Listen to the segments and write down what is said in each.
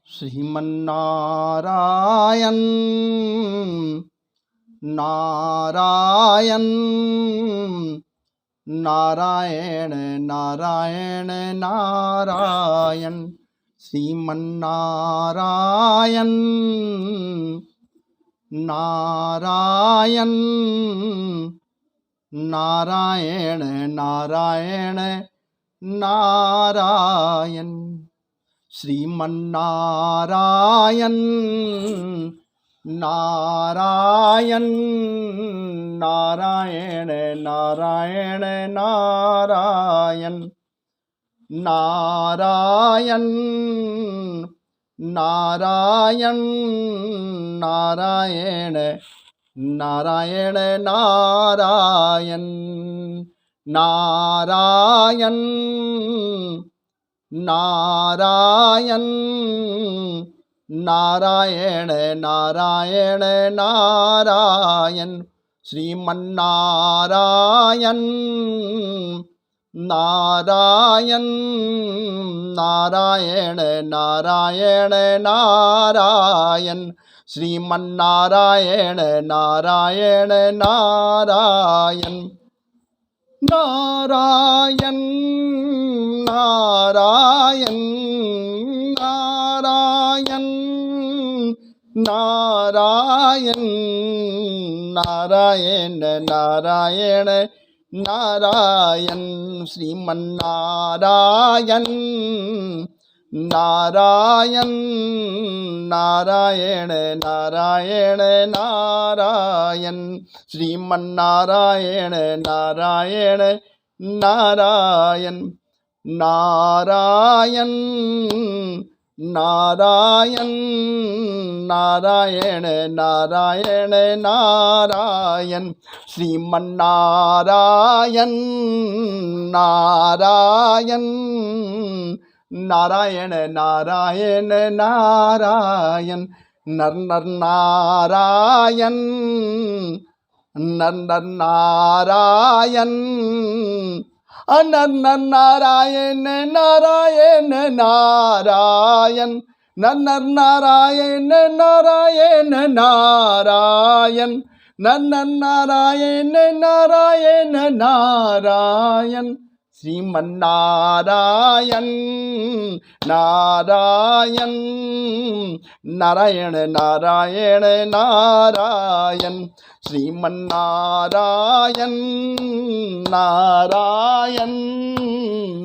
श्रीमन्नारायण नारायण नारायण नारायण नारायण श्रीमन्नारायण नारायण नारायण नारायण नारायण श्रीमन्नारायण नारायण नारायण नारायण नारायण नारायण नारायण नारायण नारायण नारायण नारायण नारायण नारायण नारायण नारायण श्रीमन्नारायण नारायण नारायण नारायण नारायण श्रीमन्नारायण नारायण नारायण नारायण नारायण नारायण नारायण नारायण नारायण नारायण श्रीमन्नारायण नारायण नारायण नारायण नारायण श्रीमन्नारायण नारायण नारायण नारायण नारायण नारायण नारायण नारायण श्रीमन्नारायण नारायण नारायण नारायण नारायण नर नर नारायण नर नर नारायण नर नर नारायण नारायण नारायण नर नर नारायण नारायण नारायण नर नर नारायण नारायण नारायण श्रीमन्नारायण नारायण नारायण नारायण नारायण श्रीमन्नारायण नारायण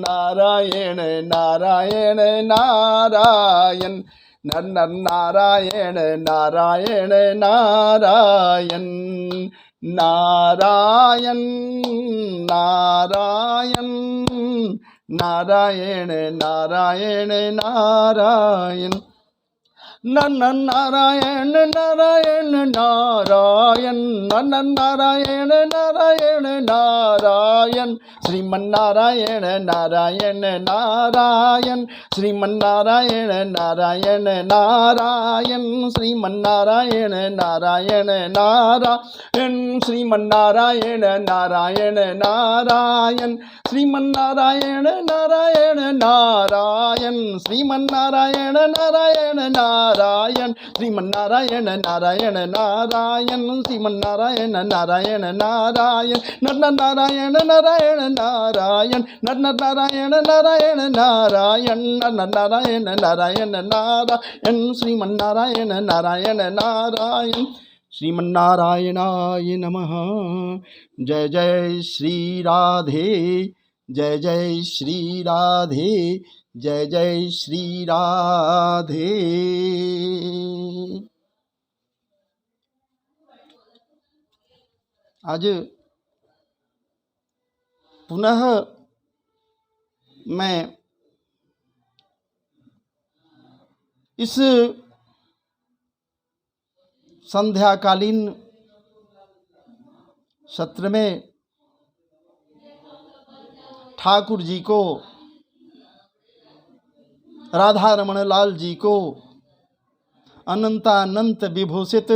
नारायण नारायण नारायण नर नर नारायण नारायण नारायण नारायण नारायण नारायण नारायण नारायण नर नारायण नारायण नारायण नर नारायण नारायण नारायण श्रीमन्नारायण नारायण नारायण श्रीमन्नारायण नारायण नारायण श्रीमन्नारायण नारायण नारायण श्रीमन्नारायण नारायण नारायण श्रीमन्नारायण नारायण नारायण श्रीमन्नारायण नारायण नारायण श्रीमन्नारायण नारायण नारायण श्रीमन्नारायण नारायण नारायण नर नारायण नारायण नारायण नर नारायण नारायण नारायण नर नारायण नारायण नारायण श्रीमन्नारायण नारायण नारायण श्रीमन्नारायणाय नमः। जय जय श्री राधे जय जय श्री राधे जय जय श्री राधे। आज पुनः मैं इस संध्याकालीन सत्र में ठाकुर जी को, राधा रमण लाल जी को अनंतानंत विभूषित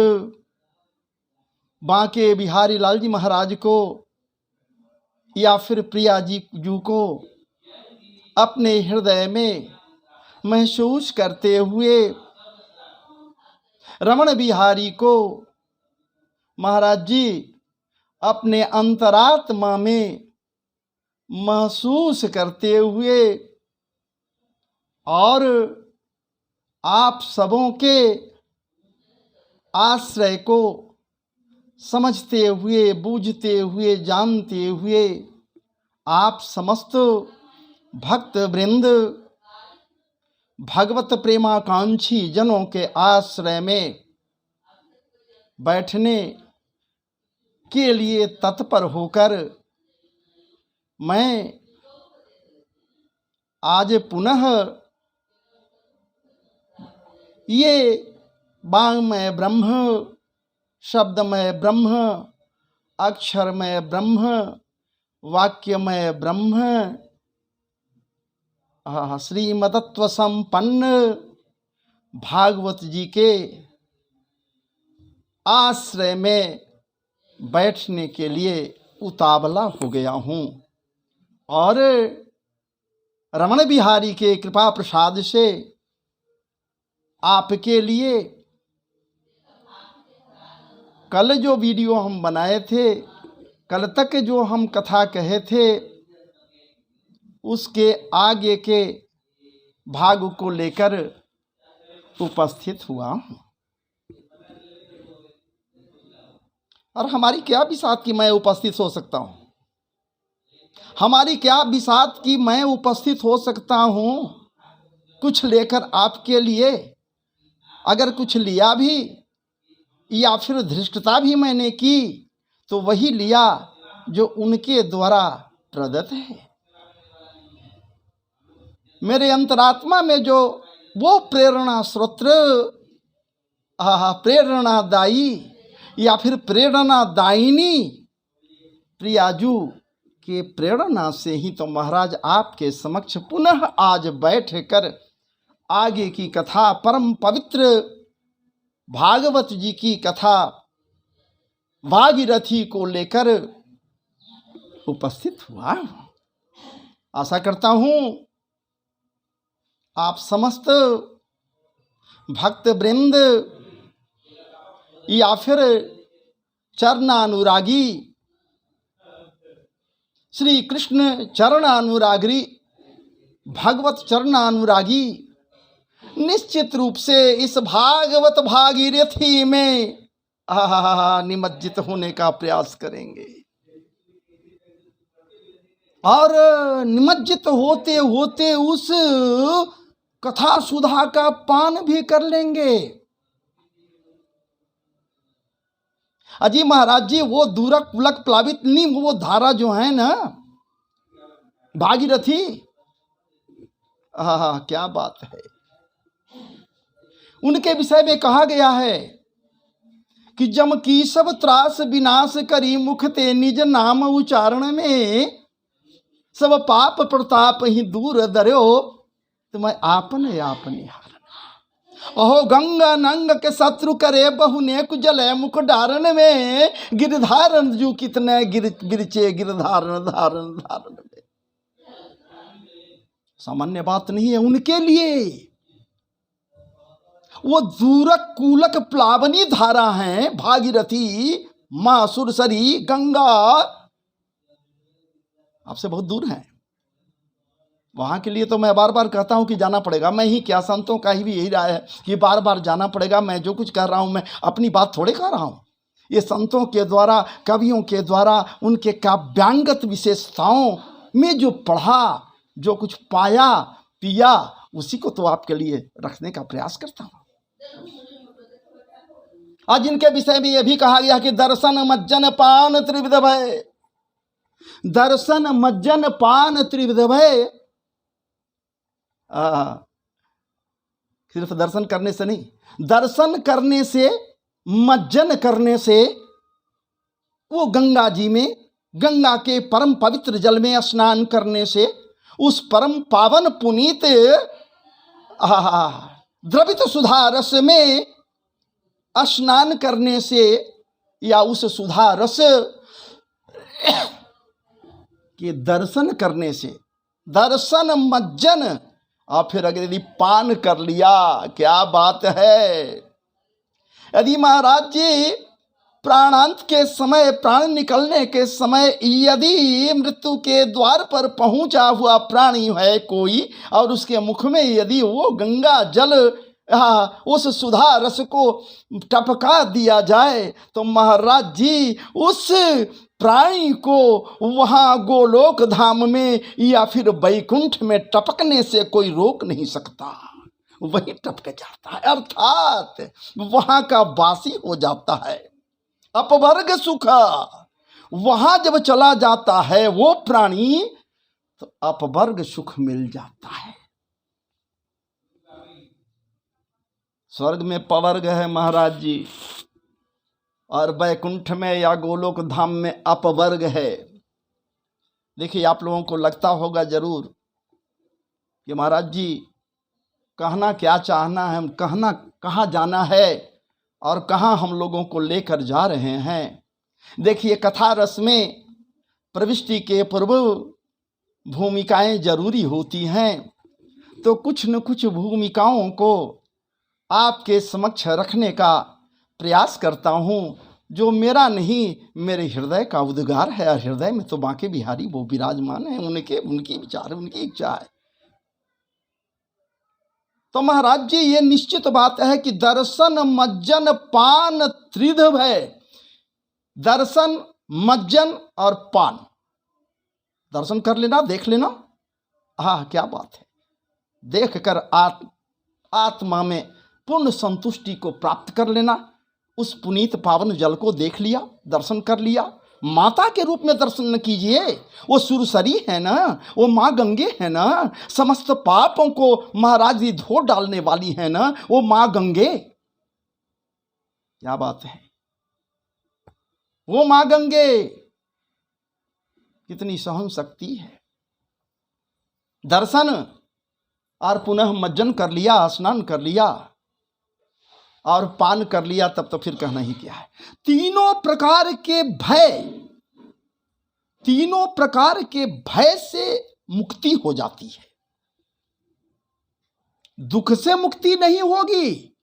बांके बिहारी लाल जी महाराज को या फिर प्रिया जी को अपने हृदय में महसूस करते हुए रमण बिहारी को महाराज जी अपने अंतरात्मा में महसूस करते हुए और आप सबों के आश्रय को समझते हुए, बूझते हुए, जानते हुए आप समस्त भक्त वृंद भगवत प्रेमाकांक्षी जनों के आश्रय में बैठने के लिए तत्पर होकर मैं आज पुनः ये वाङ्मय ब्रह्म, शब्दमय ब्रह्म, अक्षरमय ब्रह्म, वाक्यमय ब्रह्म, श्रीमतत्व संपन्न भागवत जी के आश्रय में बैठने के लिए उतावला हो गया हूँ और रमण बिहारी के कृपा प्रसाद से आपके लिए कल जो वीडियो हम बनाए थे, कल तक जो हम कथा कहे थे, उसके आगे के भाग को लेकर उपस्थित हुआ हूँ। और हमारी क्या बिसात की मैं उपस्थित हो सकता हूँ, हमारी क्या बिसात की मैं उपस्थित हो सकता हूँ कुछ लेकर आपके लिए। अगर कुछ लिया भी या फिर धृष्टता भी मैंने की तो वही लिया जो उनके द्वारा प्रदत्त है। मेरे अंतरात्मा में जो वो प्रेरणा स्रोत्र, प्रेरणादायी या फिर प्रेरणादायिनी प्रियाजू के प्रेरणा से ही तो महाराज आपके समक्ष पुनः आज बैठकर आगे की कथा, परम पवित्र भागवत जी की कथा भागीरथी को लेकर उपस्थित हुआ। आशा करता हूँ आप समस्त भक्त वृंद या फिर चरणानुरागी, श्री कृष्ण चरणानुरागी, भगवत चरणानुरागी निश्चित रूप से इस भागवत भागीरथी में निमज्जित होने का प्रयास करेंगे और निमज्जित होते होते उस कथा सुधा का पान भी कर लेंगे। अजी महाराज जी, वो दूरक पुलक प्लावित नीम, वो धारा जो है ना भागीरथी, क्या बात है। उनके विषय में कहा गया है कि जम की सब त्रास विनाश करी, मुख ते निज नाम उच्चारण में, सब पाप प्रताप ही दूर दर्यो, तुम्हें आपने आपने हारन। अहो गंगा नंग के शत्रु करे, बहुने कुजले मुख डारण में, गिरधारण जू कितने गिरचे गिरधारण धारण धारण में। सामान्य बात नहीं है उनके लिए। वो दूरक कूलक प्लावनी धारा हैं भागीरथी, माँ सुरसरी, गंगा आपसे बहुत दूर हैं। वहां के लिए तो मैं बार बार कहता हूं कि जाना पड़ेगा। मैं ही क्या, संतों का ही भी यही राय है कि बार बार जाना पड़ेगा। मैं जो कुछ कह रहा हूं मैं अपनी बात थोड़े कह रहा हूं, ये संतों के द्वारा, कवियों के द्वारा, उनके काव्यांगत विशेषताओं में जो पढ़ा, जो कुछ पाया पिया, उसी को तो आपके लिए रखने का प्रयास करता हूं। आज इनके विषय में यह भी कहा गया कि दर्शन मज्जन पान त्रिविध भय, दर्शन मज्जन पान त्रिविध भय। सिर्फ दर्शन करने से नहीं, दर्शन करने से, मज्जन करने से, वो गंगा जी में, गंगा के परम पवित्र जल में स्नान करने से, उस परम पावन पुनीत द्रवित सुधा रस में स्नान करने से या उस सुधा रस के दर्शन करने से, दर्शन मज्जन, और फिर अगर यदि पान कर लिया, क्या बात है। यदि महाराज जी प्राणांत के समय, प्राण निकलने के समय, यदि मृत्यु के द्वार पर पहुंचा हुआ प्राणी है कोई, और उसके मुख में यदि वो गंगा जल उस सुधा रस को टपका दिया जाए, तो महाराज जी उस प्राणी को वहां गोलोक धाम में या फिर वैकुंठ में टपकने से कोई रोक नहीं सकता, वही टपक जाता है, अर्थात वहां का वासी हो जाता है। अपवर्ग सुख, वहां जब चला जाता है वो प्राणी, तो अपवर्ग सुख मिल जाता है। स्वर्ग में पवर्ग है महाराज जी, और वैकुंठ में या गोलोक धाम में अपवर्ग है। देखिए, आप लोगों को लगता होगा जरूर कि महाराज जी कहना क्या चाहना है, हम कहना कहाँ जाना है और कहाँ हम लोगों को लेकर जा रहे हैं। देखिए, कथा रस में प्रविष्टि के पूर्व भूमिकाएं जरूरी होती हैं, तो कुछ न कुछ भूमिकाओं को आपके समक्ष रखने का प्रयास करता हूँ, जो मेरा नहीं मेरे हृदय का उद्गार है। और हृदय में तो बांके बिहारी वो विराजमान है, उनकी विचार, उनकी इच्छा है। तो महाराज जी ये निश्चित बात है कि दर्शन मज्जन पान त्रिधव है। दर्शन, मज्जन और पान, दर्शन कर लेना, देख लेना, हाँ क्या बात है, देख कर आत्मा में पूर्ण संतुष्टि को प्राप्त कर लेना। उस पुनीत पावन जल को देख लिया, दर्शन कर लिया, माता के रूप में दर्शन न कीजिए, वो सुरसरी है ना, वो माँ गंगे है ना, समस्त पापों को महाराज जी धो डालने वाली है ना, वो माँ गंगे, क्या बात है, वो माँ गंगे कितनी सहन शक्ति है। दर्शन और पुनः मज्जन कर लिया, स्नान कर लिया और पान कर लिया, तब तो फिर कहना ही क्या है। तीनों प्रकार के भय, तीनों प्रकार के भय से मुक्ति हो जाती है। दुख से मुक्ति नहीं होगी।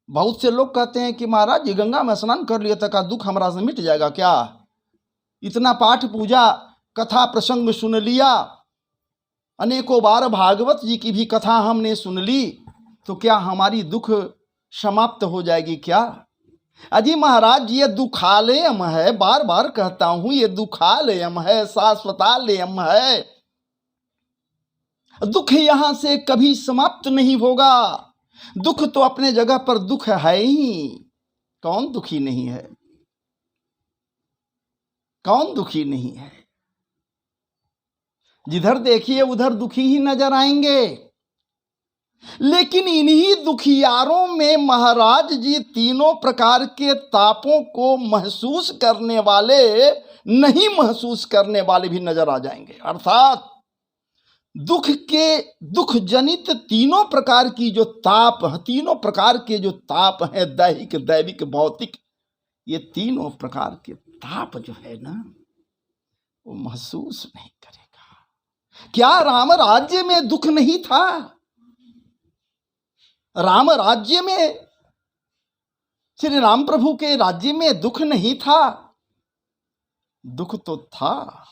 बहुत से लोग कहते हैं कि महाराज जी गंगा में स्नान कर लिया तो दुख हमारा से मिट जाएगा क्या, इतना पाठ पूजा कथा प्रसंग सुन लिया, अनेकों बार भागवत जी की भी कथा हमने सुन ली, तो क्या हमारी दुख समाप्त हो जाएगी क्या। अजी महाराज ये दुखालयम है, बार बार कहता हूं, ये दुखालयम है, शाश्वतालयम है। दुख यहां से कभी समाप्त नहीं होगा। दुख तो अपने जगह पर दुख है ही, कौन दुखी नहीं है, कौन दुखी नहीं है। जिधर देखिए उधर दुखी ही नजर आएंगे, लेकिन इन्हीं दुखियारों में महाराज जी तीनों प्रकार के तापों को महसूस करने वाले, नहीं महसूस करने वाले भी नजर आ जाएंगे। अर्थात दुख जनित तीनों प्रकार की जो ताप, तीनों प्रकार के जो ताप हैं, दैहिक दैविक भौतिक, ये तीनों प्रकार के ताप जो है ना, वो महसूस नहीं करेगा। क्या राम राज्य में दुख नहीं था? राम राज्य में, श्री राम प्रभु के राज्य में दुख नहीं था? दुख तो था,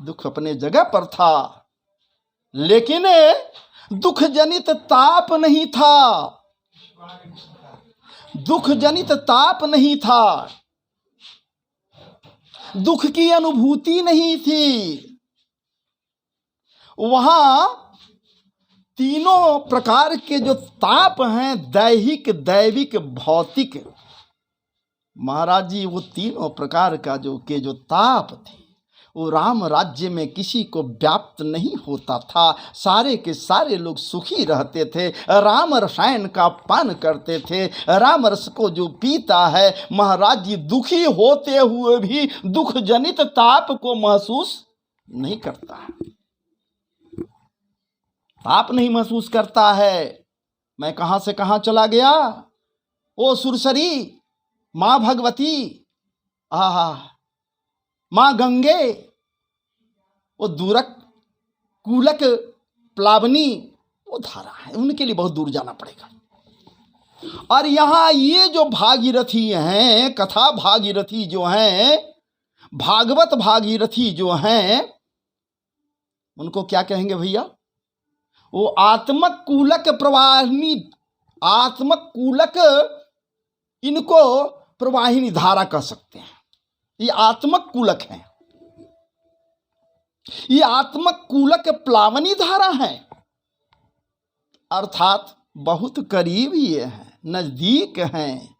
दुख अपने जगह पर था, लेकिन दुख जनित ताप नहीं था, दुख जनित ताप नहीं था, दुख की अनुभूति नहीं थी। वहां तीनों प्रकार के जो ताप हैं, दैहिक दैविक भौतिक, महाराज जी वो तीनों प्रकार का जो ताप थे, वो राम राज्य में किसी को व्याप्त नहीं होता था। सारे के सारे लोग सुखी रहते थे, राम रसायन का पान करते थे। राम रस को जो पीता है महाराज जी, दुखी होते हुए भी दुख जनित ताप को महसूस नहीं करता है, ताप नहीं महसूस करता है। मैं कहां से कहां चला गया, ओ सुरसरी, माँ भगवती, आहा, माँ गंगे, वो दूरक कूलक प्लावनी, वो धारा है, उनके लिए बहुत दूर जाना पड़ेगा। और यहाँ ये जो भागीरथी हैं, कथा भागीरथी जो हैं, भागवत भागीरथी जो हैं, उनको क्या कहेंगे भैया? वो आत्मक कूलक प्रवाहिनी, आत्मक कूलक, इनको प्रवाहिनी धारा कह सकते हैं। ये आत्मक कूलक हैं, ये आत्मक कूलक प्लावनी धारा है, अर्थात बहुत करीब ये हैं, नजदीक हैं।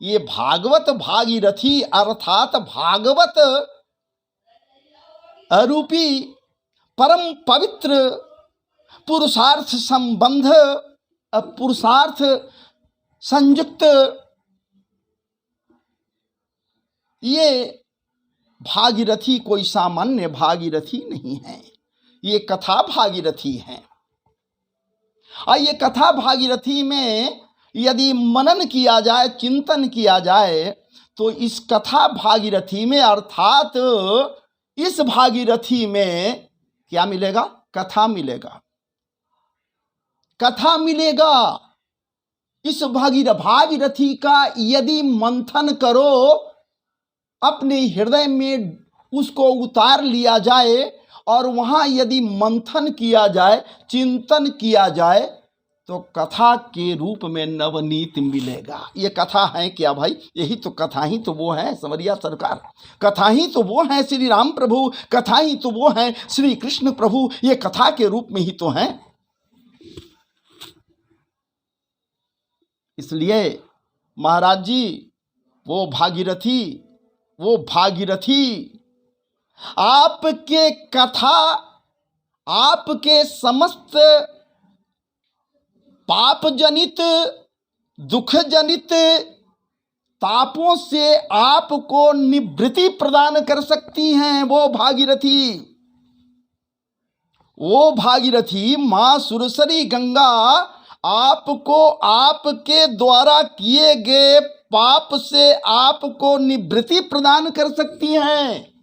ये भागवत भागीरथी अर्थात भागवत रूपी परम पवित्र पुरुषार्थ संबंध, पुरुषार्थ संयुक्त ये भागीरथी कोई सामान्य भागीरथी नहीं है, ये कथा भागीरथी हैं। और ये कथा भागीरथी में यदि मनन किया जाए, चिंतन किया जाए, तो इस कथा भागीरथी में अर्थात इस भागीरथी में क्या मिलेगा? कथा मिलेगा, कथा मिलेगा। इस भागीरथी का यदि मंथन करो, अपने हृदय में उसको उतार लिया जाए और वहाँ यदि मंथन किया जाए, चिंतन किया जाए, तो कथा के रूप में नवनीत मिलेगा। ये कथा है क्या भाई? यही तो कथा ही तो वो है संवरिया सरकार, कथा ही तो वो है श्री राम प्रभु, कथा ही तो वो है श्री कृष्ण प्रभु, ये कथा के रूप में ही तो हैं। इसलिए महाराज जी वो भागीरथी आपके कथा, आपके समस्त पाप जनित, दुख जनित तापों से आपको निवृत्ति प्रदान कर सकती हैं। वो भागीरथी मां सुरसरी गंगा आपको आपके द्वारा किए गए पाप से आपको निवृत्ति प्रदान कर सकती हैं।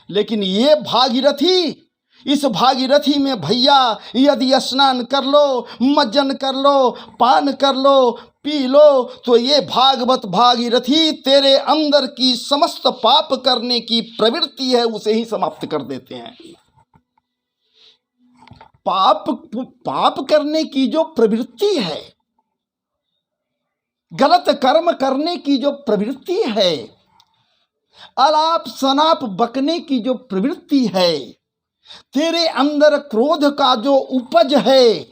लेकिन ये भागीरथी, इस भागीरथी में भैया यदि स्नान कर लो, मज्जन कर लो, पान कर लो, पी लो, तो ये भागवत भागीरथी तेरे अंदर की समस्त पाप करने की प्रवृत्ति है उसे ही समाप्त कर देते हैं। पाप करने की जो प्रवृत्ति है, गलत कर्म करने की जो प्रवृत्ति है, अलाप शनाप बकने की जो प्रवृत्ति है, तेरे अंदर क्रोध का जो उपज है,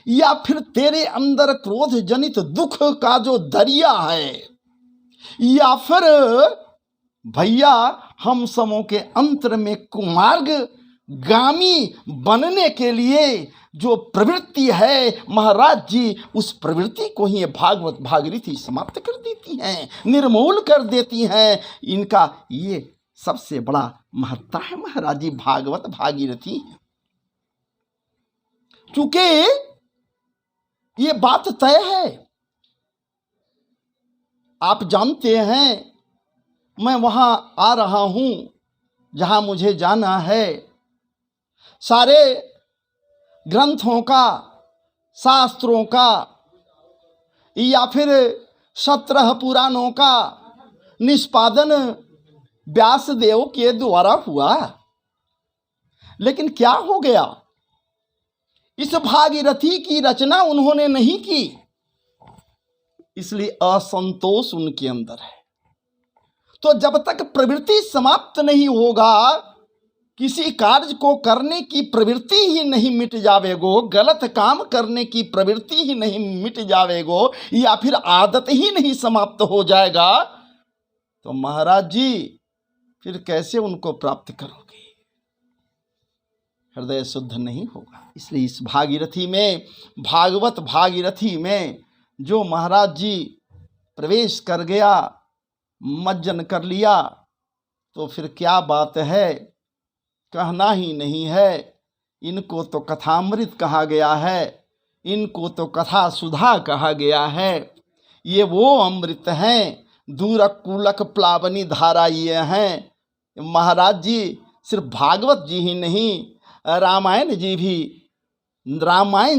या फिर तेरे अंदर क्रोध जनित दुख का जो दरिया है, या फिर भैया हम समों के अंतर में कुमार्ग गामी बनने के लिए जो प्रवृत्ति है, महाराज जी उस प्रवृत्ति को ही भागवत भागीरथी समाप्त कर देती हैं, निर्मूल कर देती हैं। इनका ये सबसे बड़ा महत्ता है महाराज जी भागवत भागीरथी। चूंकि ये बात तय है, आप जानते हैं मैं वहां आ रहा हूं जहां मुझे जाना है। सारे ग्रंथों का, शास्त्रों का, या फिर 17 पुराणों का निष्पादन व्यासदेव के द्वारा हुआ। लेकिन क्या हो गया, इस भागीरथी की रचना उन्होंने नहीं की, इसलिए असंतोष उनके अंदर है। तो जब तक प्रवृत्ति समाप्त नहीं होगा, किसी कार्य को करने की प्रवृत्ति ही नहीं मिट जावेगो, गलत काम करने की प्रवृत्ति ही नहीं मिट जावेगो, या फिर आदत ही नहीं समाप्त हो जाएगा, तो महाराज जी फिर कैसे उनको प्राप्त करोगे? हृदय शुद्ध नहीं होगा। इसलिए इस भागीरथी में, भागवत भागीरथी में जो महाराज जी प्रवेश कर गया, मज्जन कर लिया, तो फिर क्या बात है, कहना ही नहीं है। इनको तो कथामृत कहा गया है, इनको तो कथा सुधा कहा गया है। ये वो अमृत हैं दूर कूलक प्लावनी धारा। ये हैं महाराज जी, सिर्फ भागवत जी ही नहीं, रामायण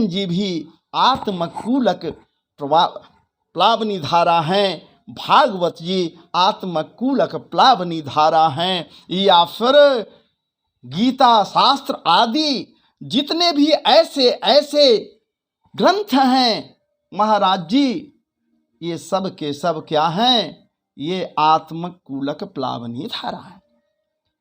जी भी आत्मकूलक प्लावनी धारा हैं। भागवत जी आत्मकूलक प्लावनी धारा हैं। या फिर गीता शास्त्र आदि जितने भी ऐसे ऐसे ग्रंथ हैं महाराज जी, ये सब के सब क्या हैं? ये आत्मकूलक प्लावनी धारा है।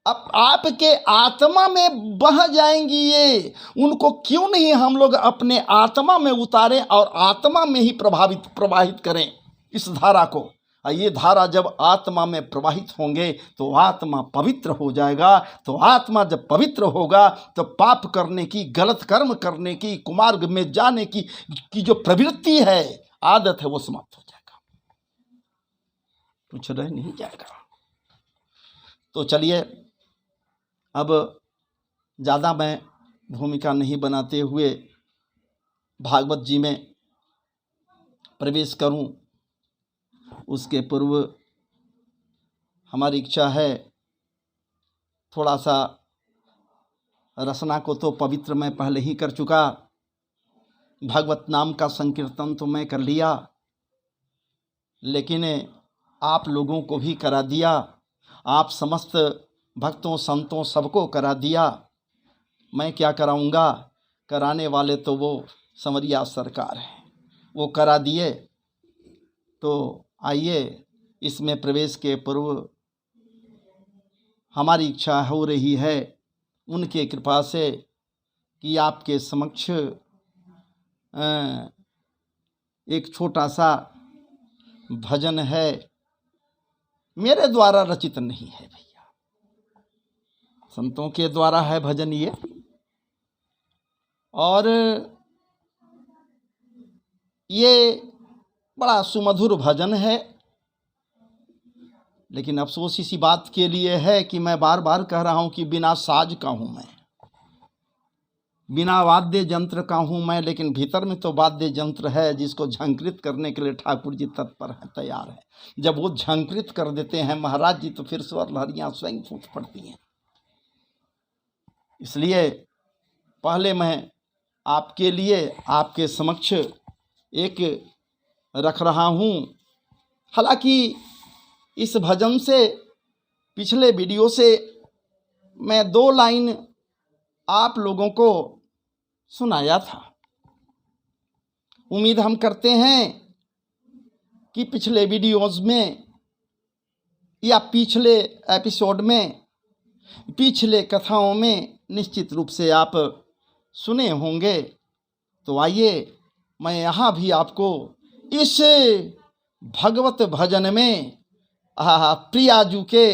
अब आपके आत्मा में बह जाएंगी ये, उनको क्यों नहीं हम लोग अपने आत्मा में उतारें और आत्मा में ही प्रवाहित करें इस धारा को। ये धारा जब आत्मा में प्रवाहित होंगे तो आत्मा पवित्र हो जाएगा। तो आत्मा जब पवित्र होगा तो पाप करने की, गलत कर्म करने की, कुमार्ग में जाने की जो प्रवृत्ति है, आदत है, वो समाप्त हो जाएगा, कुछ रह नहीं जाएगा। तो चलिए अब ज़्यादा मैं भूमिका नहीं बनाते हुए भागवत जी में प्रवेश करूं, उसके पूर्व हमारी इच्छा है थोड़ा सा रचना को तो पवित्र मैं पहले ही कर चुका, भगवत नाम का संकीर्तन तो मैं कर लिया, लेकिन आप लोगों को भी करा दिया, आप समस्त भक्तों संतों सबको करा दिया। मैं क्या कराऊंगा? कराने वाले तो वो संवरिया सरकार है, वो करा दिए। तो आइए इसमें प्रवेश के पूर्व हमारी इच्छा हो रही है उनके कृपा से कि आपके समक्ष एक छोटा सा भजन है, मेरे द्वारा रचित नहीं है भैया, संतों के द्वारा है भजन ये। और ये बड़ा सुमधुर भजन है, लेकिन अफसोस इसी बात के लिए है कि मैं बार बार कह रहा हूं कि बिना साज का हूं मैं, बिना वाद्य यंत्र का हूं मैं, लेकिन भीतर में तो वाद्य यंत्र है जिसको झंकृत करने के लिए ठाकुर जी तत्पर हैं, तैयार है। जब वो झंकृत कर देते हैं महाराज जी तो फिर स्वर लहरियां स्वयं फूट पड़ती हैं। इसलिए पहले मैं आपके लिए आपके समक्ष एक रख रहा हूं। हालांकि इस भजन से, पिछले वीडियो से मैं 2 लाइन आप लोगों को सुनाया था। उम्मीद हम करते हैं कि पिछले वीडियोस में या पिछले एपिसोड में, पिछले कथाओं में निश्चित रूप से आप सुने होंगे। तो आइए मैं यहाँ भी आपको इस भगवत भजन में प्रियाजू के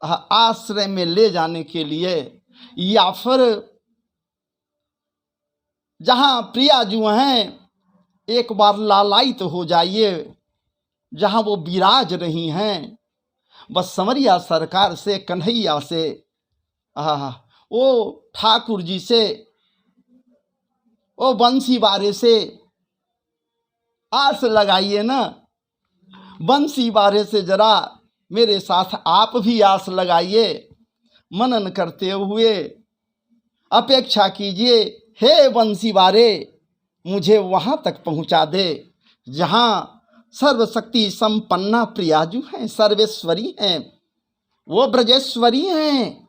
आश्रय में ले जाने के लिए, या फिर जहाँ प्रियाजू हैं एक बार लालायित हो जाइए, जहाँ वो विराज रही हैं, बस संवरिया सरकार से, कन्हैया से, वो ठाकुर जी से, वो बंसी बारे से आस लगाइए ना। बंसी बारे से जरा मेरे साथ आप भी आस लगाइए, मनन करते हुए अपेक्षा कीजिए, हे बंसी बारे मुझे वहाँ तक पहुँचा दे जहाँ सर्वशक्ति संपन्ना प्रियाजू हैं, सर्वेश्वरी हैं, वो ब्रजेश्वरी हैं,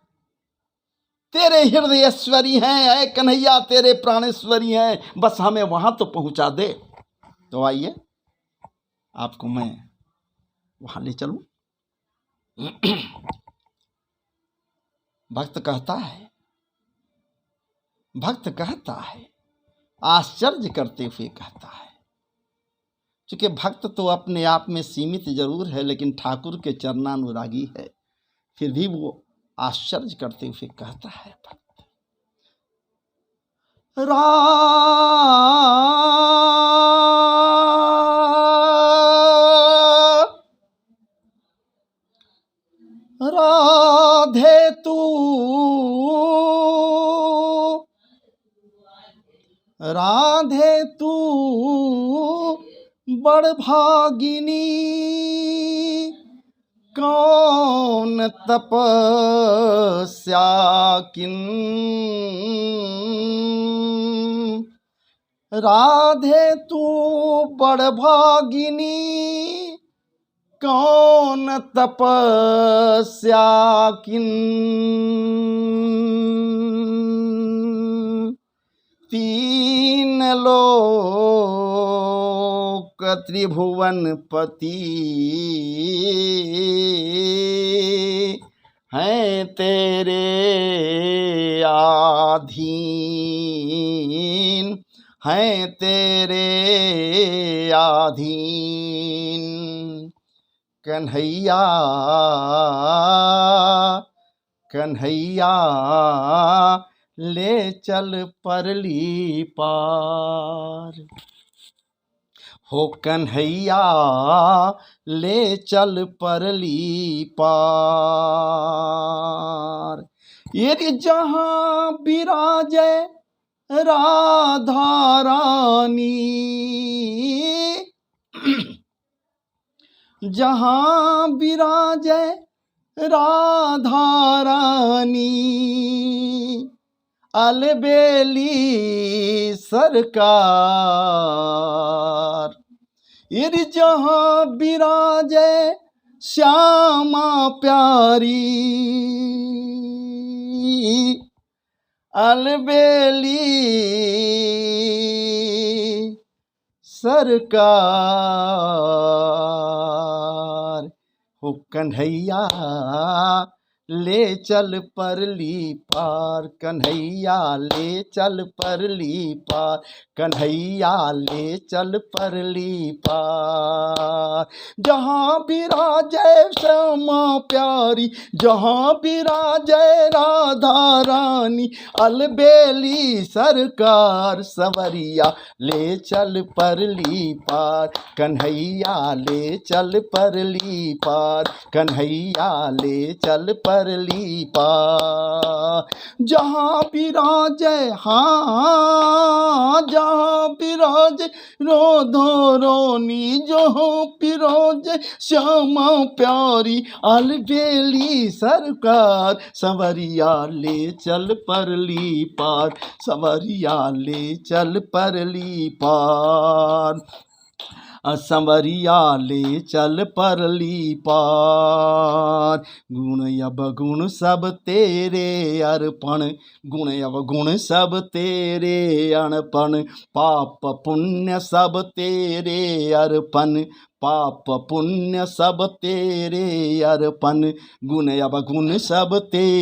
तेरे हृदयेश्वरी हैं, ऐ कन्हैया तेरे प्राणेश्वरी हैं, बस हमें वहाँ तो पहुँचा दे। तो आइए आपको मैं वहाँ ले चलूँ। भक्त कहता है, आश्चर्य करते हुए कहता है, क्योंकि भक्त तो अपने आप में सीमित जरूर है, लेकिन ठाकुर के चरणानुरागी है, फिर भी वो आश्चर्य करते हुए कहता है, राधे तू बड़ भागिनी, कौन तपस्या किन, राधे तू बड़ भागिनी, कौन तपस्या किन, तीन लोक त्रिभुवन पति हैं तेरे आधीन, हैं तेरे आधीन। कन्हैया कन्हैया ले चल परली पार, हो कन्हैया ले चल परली पार। ये जहाँ विराजे राधा रानी, जहाँ विराजे राधा रानी, अलबेली सरकार। ये जहाँ विराजे श्यामा प्यारी, अलबेली सरकार। हो कन्हैया ले चल परली पार, कन्हैया ले चल परली पार, कन्हैया ले चल परली पार। जहाँ विराजे श्यामा प्यारी, जहाँ विराजे राधा रानी, अलबेली सरकार। सवरिया ले चल परली पार, कन्हैया ले चल परली पार, कन्हैया ले चल परली पार। जहाँ विराजे, हाँ जहाँ विराजे राधा रानी, जहाँ विराजे श्यामा प्यारी, अलबेली सरकार। सवरिया ले चल परली पार, सवरिया ले चल परली पार, संवरिया ले चल परली पार। गुण अवगुण सब तेरे अर्पण, गुण अवगुण सब तेरे अर्पण, पाप पुण्य सब तेरे अर्पण, पाप पुण्य सब तेरे अर्पण, गुण अवगुण सब तेरे